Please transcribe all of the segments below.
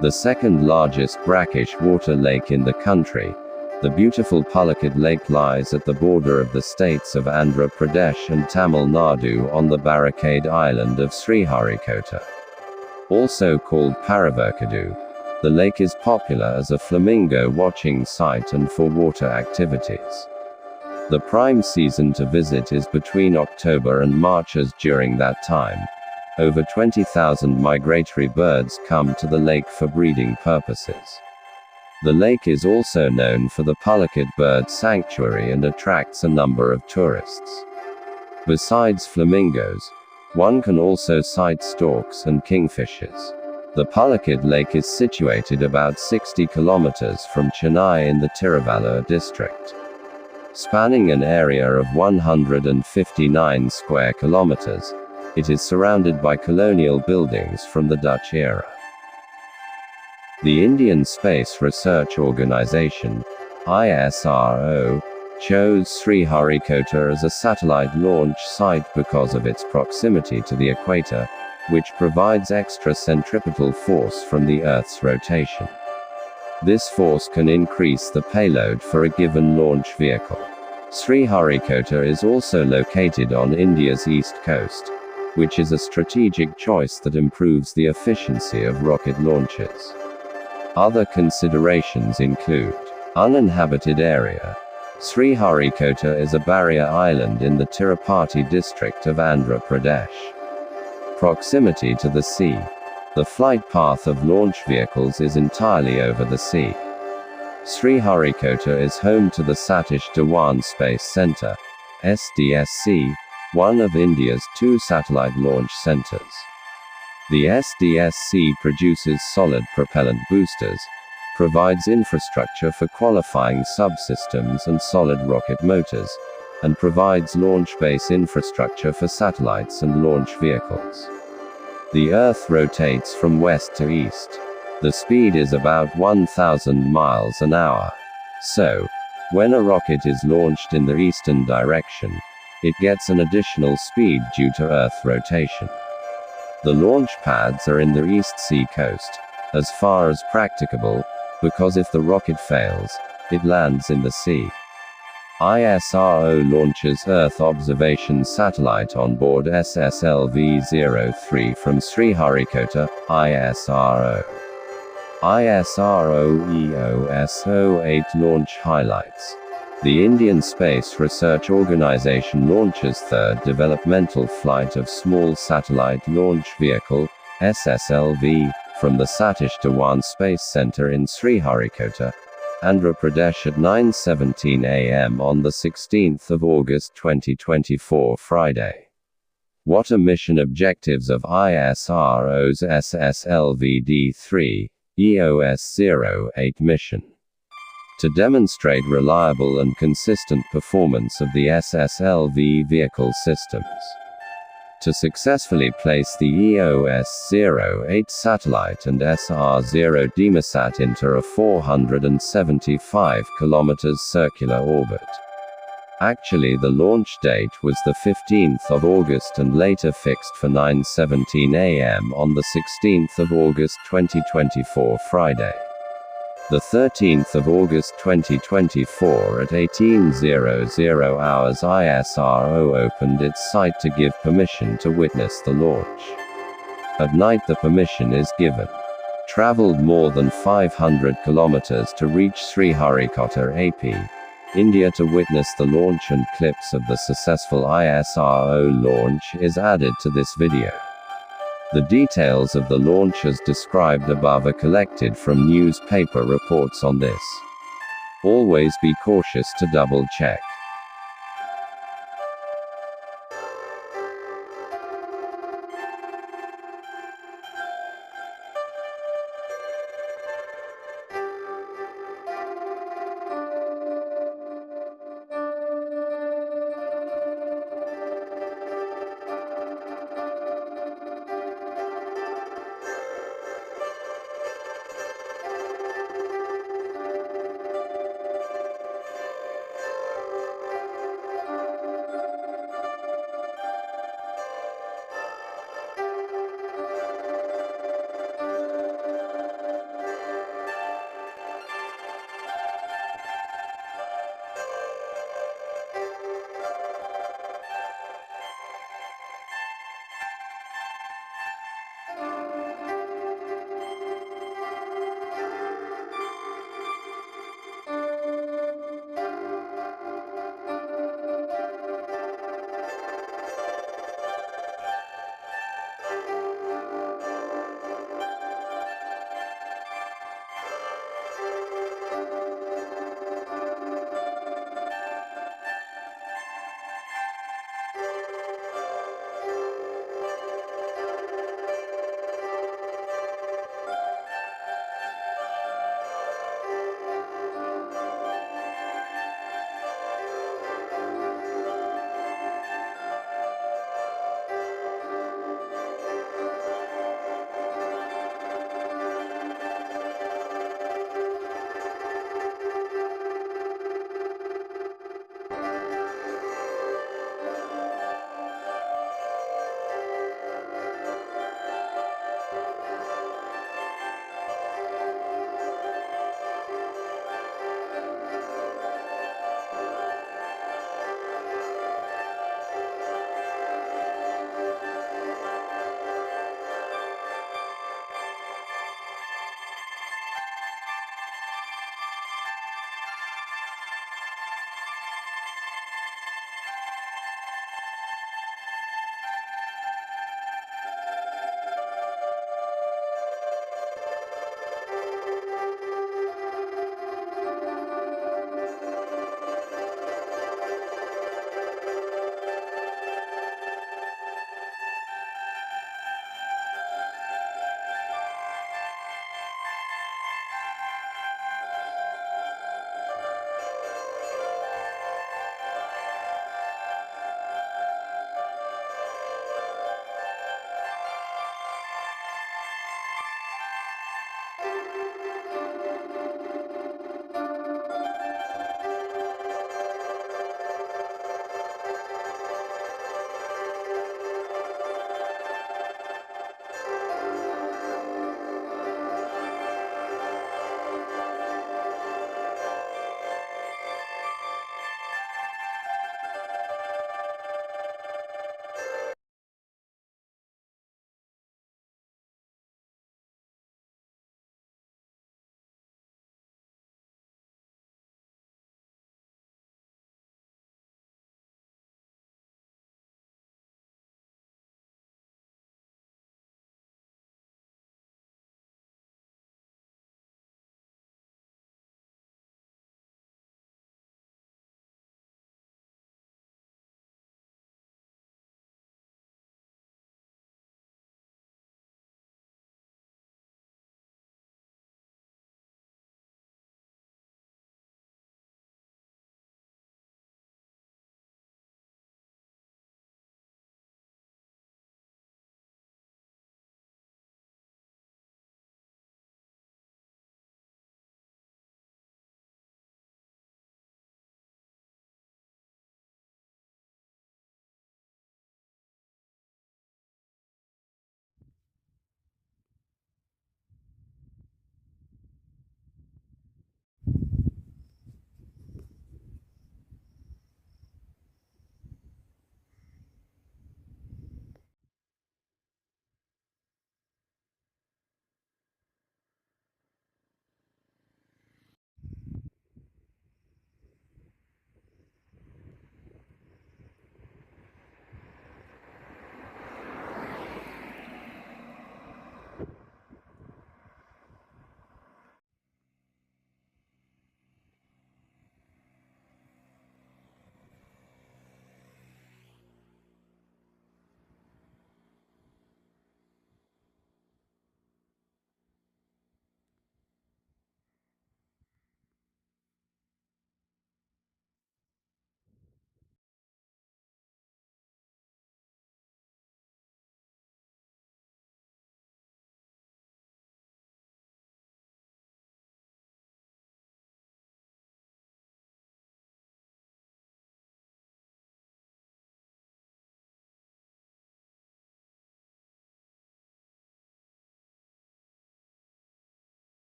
The second largest brackish water lake in the country, the beautiful Pulicat Lake lies at the border of the states of Andhra Pradesh and Tamil Nadu on the barricade island of Sriharikota. Also called Paravarkadu, the lake is popular as a flamingo watching site and for water activities. The prime season to visit is between October and March, as during that time, over 20,000 migratory birds come to the lake for breeding purposes. The lake is also known for the Pulicat Bird Sanctuary and attracts a number of tourists. Besides flamingos, one can also sight storks and kingfishers. The Pulicat Lake is situated about 60 kilometers from Chennai in the Tiruvallur district. Spanning an area of 159 square kilometers, it is surrounded by colonial buildings from the Dutch era. The Indian Space Research Organisation, ISRO, chose Sriharikota as a satellite launch site because of its proximity to the equator, which provides extra centripetal force from the Earth's rotation. This force can increase the payload for a given launch vehicle. Sriharikota is also located on India's east coast, which is a strategic choice that improves the efficiency of rocket launches. Other considerations include uninhabited area. Sriharikota is a barrier island in the Tirupati district of Andhra Pradesh. Proximity to the sea. The flight path of launch vehicles is entirely over the sea. Sriharikota is home to the Satish Dhawan Space Centre, SDSC, one of India's 2 satellite launch centers. The SDSC produces solid propellant boosters, provides infrastructure for qualifying subsystems and solid rocket motors, and provides launch base infrastructure for satellites and launch vehicles. The Earth rotates from west to east. The speed is about 1,000 miles an hour. So, when a rocket is launched in the eastern direction, it gets an additional speed due to Earth rotation. The launch pads are in the East Sea coast, as far as practicable, because if the rocket fails, it lands in the sea. ISRO launches Earth observation satellite on board SSLV-03 from Sriharikota, ISRO. ISRO EOS-08 launch highlights. The Indian Space Research Organisation launches third developmental flight of Small Satellite Launch Vehicle, SSLV, from the Satish Dhawan Space Centre in Sriharikota, Andhra Pradesh at 9:17 a.m. on the 16th of August 2024 Friday. What are mission objectives of ISRO's SSLV-D3, EOS-08 mission? To demonstrate reliable and consistent performance of the SSLV vehicle systems. To successfully place the EOS-08 satellite and SR-0 Demasat into a 475 km circular orbit. Actually, the launch date was the 15th of August and later fixed for 9:17 a.m. on the 16th of August 2024 Friday. The 13th of August 2024 at 18:00 hours ISRO opened its site to give permission to witness the launch. At night the permission is given. Traveled more than 500 kilometers to reach Sriharikota, AP, India to witness the launch, and clips of the successful ISRO launch is added to this video. The details of the launch as described above are collected from newspaper reports on this. Always be cautious to double check.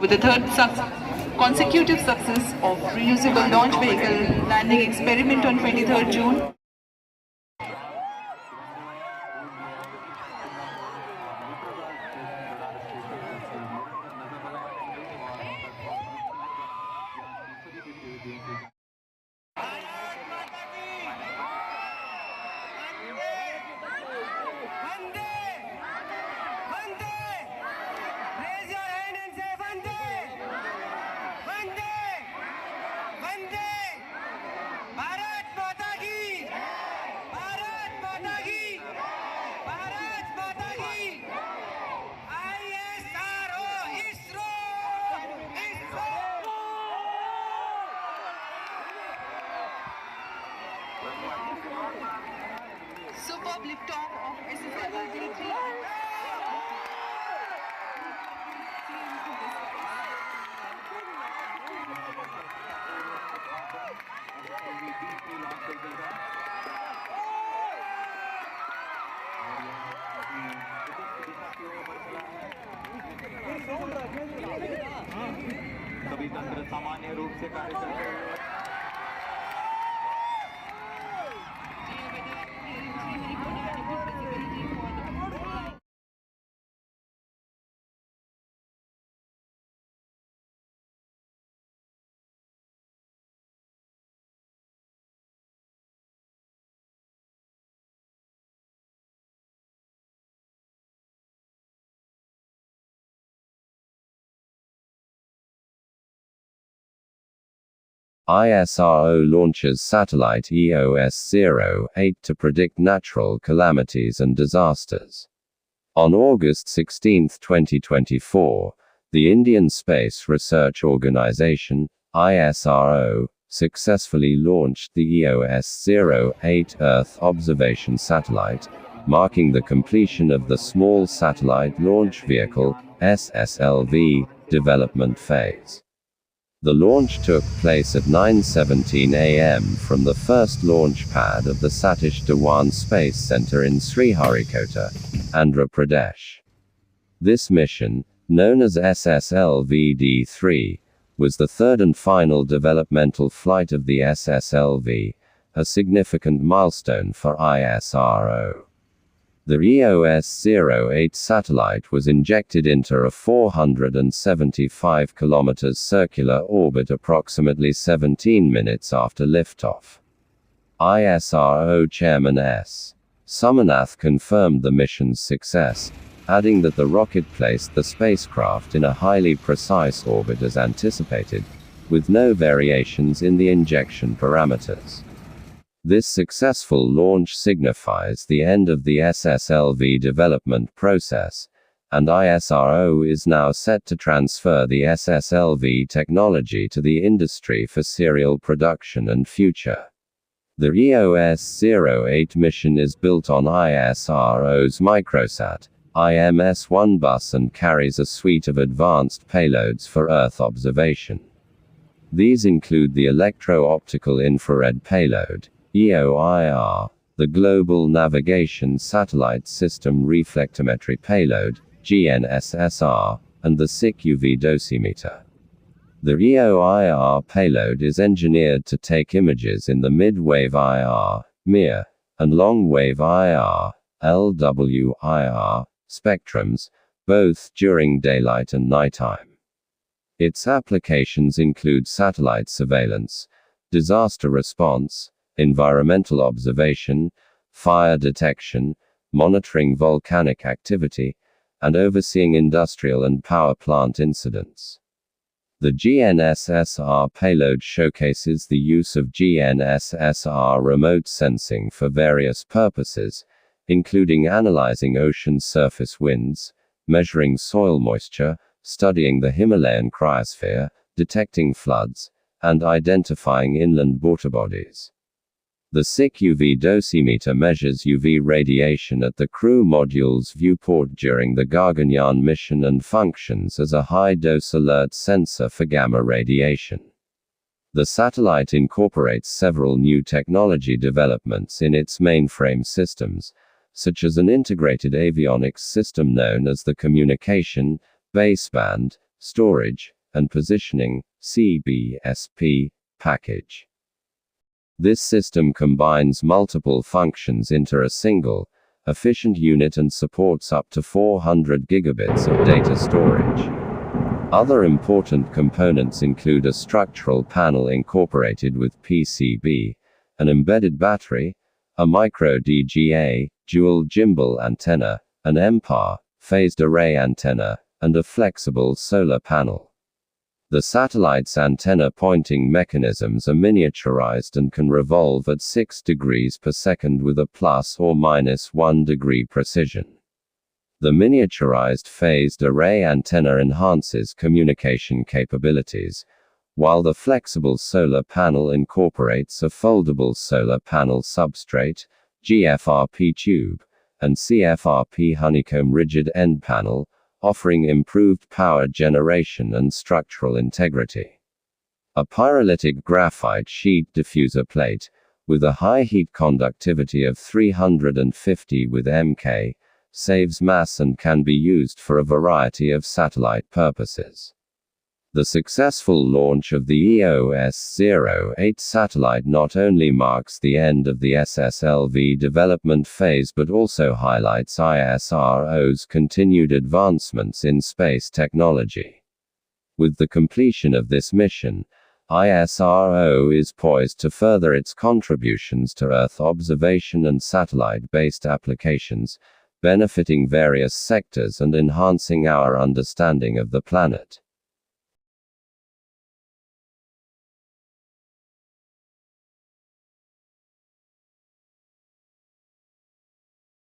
With the third consecutive success of reusable launch vehicle landing experiment on 23rd June. Superb liftoff of SSLV-3. सभी तंत्र सामान्य रूप से कार्य करते हैं। ISRO launches satellite EOS-08 to predict natural calamities and disasters. On August 16, 2024, the Indian Space Research Organisation, ISRO, successfully launched the EOS-08 Earth observation satellite, marking the completion of the Small Satellite Launch Vehicle, SSLV, development phase. The launch took place at 9:17 a.m. from the first launch pad of the Satish Dhawan Space Centre in Sriharikota, Andhra Pradesh. This mission, known as SSLV-D3, was the third and final developmental flight of the SSLV, a significant milestone for ISRO. The EOS-08 satellite was injected into a 475 km circular orbit approximately 17 minutes after liftoff. ISRO Chairman S. Somanath confirmed the mission's success, adding that the rocket placed the spacecraft in a highly precise orbit as anticipated, with no variations in the injection parameters. This successful launch signifies the end of the SSLV development process, and ISRO is now set to transfer the SSLV technology to the industry for serial production and future. The EOS-08 mission is built on ISRO's Microsat, IMS-1 bus and carries a suite of advanced payloads for Earth observation. These include the Electro-Optical Infrared Payload, EOIR, the Global Navigation Satellite System Reflectometry Payload, GNSSR, and the SIC UV dosimeter. The EOIR payload is engineered to take images in the mid-wave IR, MIR, and long-wave IR, LWIR, spectrums, both during daylight and nighttime. Its applications include satellite surveillance, disaster response, environmental observation, fire detection, monitoring volcanic activity, and overseeing industrial and power plant incidents. The GNSSR payload showcases the use of GNSSR remote sensing for various purposes, including analyzing ocean surface winds, measuring soil moisture, studying the Himalayan cryosphere, detecting floods, and identifying inland water bodies. The SIC UV dosimeter measures UV radiation at the crew module's viewport during the Gaganyaan mission and functions as a high-dose alert sensor for gamma radiation. The satellite incorporates several new technology developments in its mainframe systems, such as an integrated avionics system known as the Communication Baseband Storage, and Positioning, CBSP, package. This system combines multiple functions into a single, efficient unit and supports up to 400 gigabits of data storage. Other important components include a structural panel incorporated with PCB, an embedded battery, a micro DGA, dual gimbal antenna, an MPAR, phased array antenna, and a flexible solar panel. The satellite's antenna pointing mechanisms are miniaturized and can revolve at 6 degrees per second with a plus or minus 1 degree precision. The miniaturized phased array antenna enhances communication capabilities, while the flexible solar panel incorporates a foldable solar panel substrate, GFRP tube, and CFRP honeycomb rigid end panel, offering improved power generation and structural integrity. A pyrolytic graphite sheet diffuser plate, with a high heat conductivity of 350 with Mk, saves mass and can be used for a variety of satellite purposes. The successful launch of the EOS-08 satellite not only marks the end of the SSLV development phase but also highlights ISRO's continued advancements in space technology. With the completion of this mission, ISRO is poised to further its contributions to Earth observation and satellite-based applications, benefiting various sectors and enhancing our understanding of the planet.